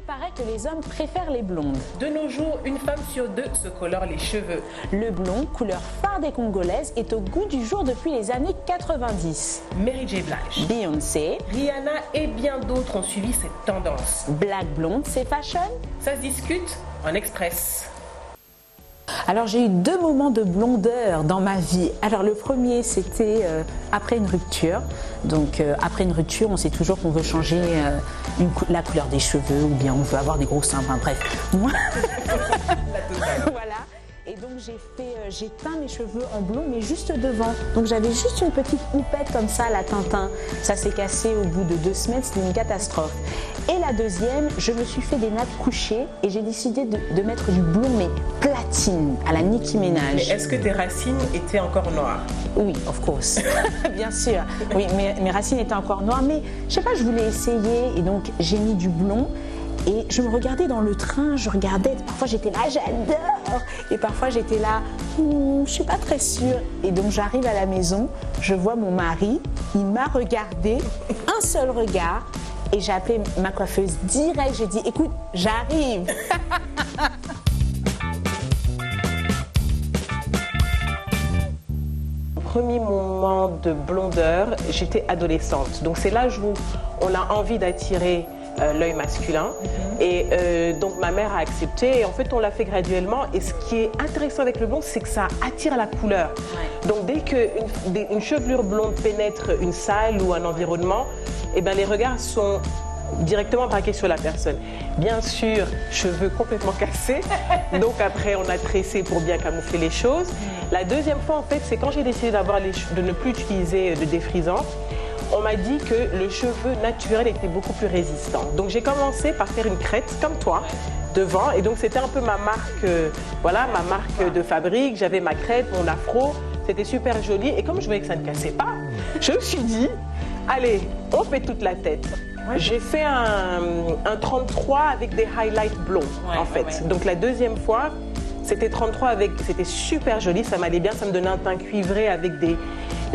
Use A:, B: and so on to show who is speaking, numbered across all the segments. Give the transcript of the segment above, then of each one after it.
A: paraît que les hommes préfèrent les blondes.
B: De nos jours, une femme sur deux se colore les cheveux.
A: Le blond, couleur phare des Congolaises, est au goût du jour depuis les années 90.
B: Mary J. Blige,
A: Beyoncé,
B: Rihanna et bien d'autres ont suivi cette tendance.
A: black blonde, c'est fashion?
B: Ça se discute en express.
A: Alors j'ai eu deux moments de blondeur dans ma vie. Alors le premier c'était après une rupture. Donc après une rupture on sait toujours qu'on veut changer la couleur des cheveux ou bien on veut avoir des gros seins. Enfin bref, moi voilà. Et donc j'ai teint mes cheveux en blond mais juste devant. Donc j'avais juste une petite houppette comme ça, la Tintin. Ça s'est cassé au bout de 2 semaines, c'était une catastrophe. Et la deuxième, je me suis fait des nattes couchées et j'ai décidé de mettre du blond mais platine à la Nicki Minaj.
B: Mais est-ce que tes racines étaient encore noires?
A: Oui, of course, bien sûr. Oui, mes racines étaient encore noires mais je sais pas, je voulais essayer et donc j'ai mis du blond. Et je me regardais dans le train, je regardais, parfois j'étais là, j'adore. Et parfois j'étais là, je suis pas très sûre. Et donc j'arrive à la maison, je vois mon mari, il m'a regardé, un seul regard. Et j'ai appelé ma coiffeuse direct, j'ai dit, écoute, j'arrive.
B: Premier moment de blondeur, j'étais adolescente. Donc c'est l'âge où on a envie d'attirer l'œil masculin. Et donc ma mère a accepté et en fait on l'a fait graduellement. Et ce qui est intéressant avec le blond, c'est que ça attire la couleur. Donc dès qu'une chevelure blonde pénètre une salle ou un environnement, eh ben, les regards sont directement braqués sur la personne. Bien sûr, cheveux complètement cassés. Donc après on a tressé pour bien camoufler les choses. La deuxième fois en fait, c'est quand j'ai décidé de ne plus utiliser de défrisant. On m'a dit que le cheveu naturel était beaucoup plus résistant. Donc j'ai commencé par faire une crête comme toi devant et donc c'était un peu ma marque, voilà, ma marque de fabrique. J'avais ma crête, mon afro, c'était super joli et comme je voyais que ça ne cassait pas, je me suis dit, allez, on fait toute la tête. J'ai fait un 33 avec des highlights blonds en fait. Donc la deuxième fois, c'était 33 c'était super joli, ça m'allait bien, ça me donnait un teint cuivré avec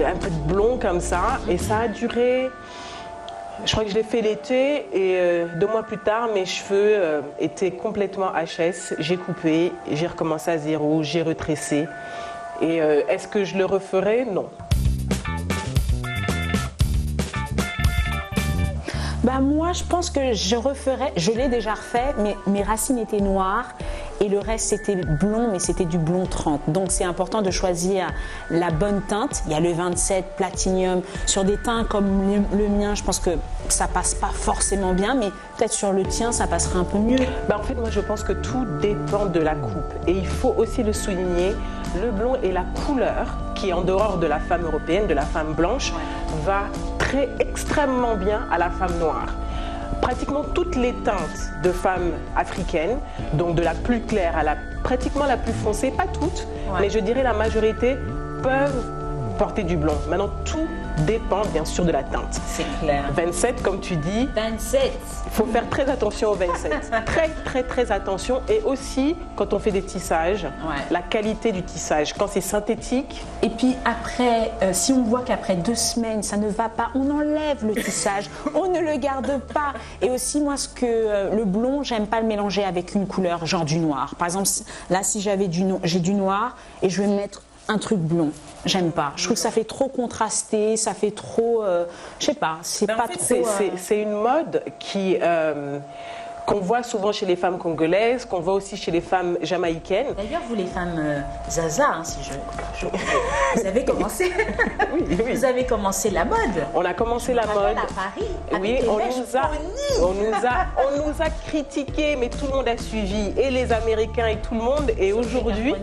B: un peu de blond comme ça. Et ça a duré, je crois que je l'ai fait l'été et 2 mois plus tard, mes cheveux étaient complètement HS. J'ai coupé, j'ai recommencé à zéro, j'ai retressé. Et est-ce que je le referai? Non.
A: Bah moi, je pense que je referais, je l'ai déjà refait, mais mes racines étaient noires et le reste c'était blond, mais c'était du blond 30. Donc c'est important de choisir la bonne teinte. Il y a le 27, Platinum. Sur des teints comme le mien, je pense que ça passe pas forcément bien, mais peut-être sur le tien, ça passerait un peu mieux.
B: Bah en fait, moi je pense que tout dépend de la coupe. Et il faut aussi le souligner, le blond est la couleur qui, en dehors de la femme européenne, de la femme blanche, va extrêmement bien à la femme noire. Pratiquement toutes les teintes de femmes africaines, donc de la plus claire à pratiquement la plus foncée, pas toutes, mais je dirais la majorité, peuvent porter du blond. Maintenant, tout dépend bien sûr de la teinte.
A: C'est clair.
B: 27, comme tu dis.
A: 27.
B: Il faut faire très attention au 27. Très attention. Et aussi, quand on fait des tissages, la qualité du tissage. Quand c'est synthétique.
A: Et puis après, si on voit qu'après 2 semaines, ça ne va pas, on enlève le tissage. On ne le garde pas. Et aussi, moi, le blond, j'aime pas le mélanger avec une couleur, genre du noir. Par exemple, là, si j'ai du noir et je vais mettre un truc blond, j'aime pas. Je trouve que ça fait trop contrasté, ça fait trop, je sais pas, c'est pas trop.
B: C'est une mode qu'on voit souvent chez les femmes congolaises, qu'on voit aussi chez les femmes jamaïcaines.
A: D'ailleurs, vous les femmes Zaza, hein, vous avez commencé. Vous avez commencé la mode.
B: On a commencé la mode
A: à Paris.
B: Oui, on nous a critiqué, mais tout le monde a suivi, et les Américains et tout le monde. Et aujourd'hui,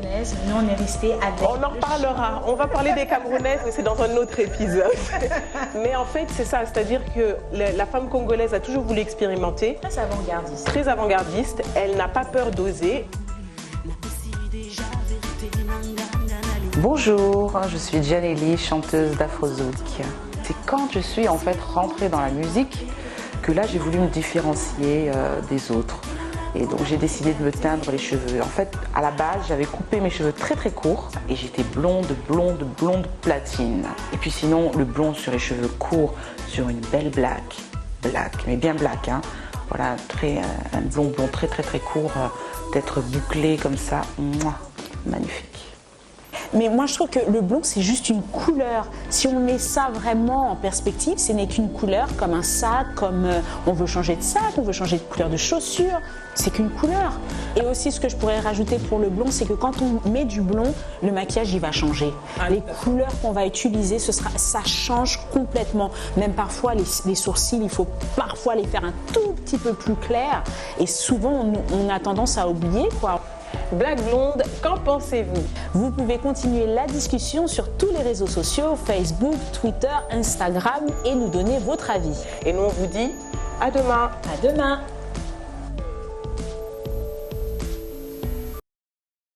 A: nous on est restés avec.
B: On en reparlera. On va parler des Camerounaises, mais c'est dans un autre épisode. Mais en fait, c'est ça, c'est-à-dire que la femme congolaise a toujours voulu expérimenter.
A: Très avant-gardiste.
B: Très avant-gardiste, elle n'a pas peur d'oser.
C: Bonjour, je suis Janelli, chanteuse d'Afrozouk. C'est quand je suis en fait rentrée dans la musique que là j'ai voulu me différencier des autres. Et donc j'ai décidé de me teindre les cheveux. En fait, à la base, j'avais coupé mes cheveux très courts et j'étais blonde platine. Et puis sinon, le blond sur les cheveux courts, sur une belle black, mais bien black, hein, Voilà, un blond très court, d'être bouclé comme ça, mouah, magnifique.
A: Mais moi je trouve que le blond c'est juste une couleur. Si on met ça vraiment en perspective, ce n'est qu'une couleur, comme un sac, comme on veut changer de sac, on veut changer de couleur de chaussures, c'est qu'une couleur. Et aussi ce que je pourrais rajouter pour le blond, c'est que quand on met du blond, le maquillage il va changer. Les couleurs qu'on va utiliser, ça change complètement. Même parfois les sourcils, il faut parfois les faire un tout petit peu plus clairs. Et souvent on a tendance à oublier quoi.
B: Black Blonde, qu'en pensez-vous?
A: Vous pouvez continuer la discussion sur tous les réseaux sociaux, Facebook, Twitter, Instagram et nous donner votre avis.
B: Et nous on vous dit à demain.
A: À demain.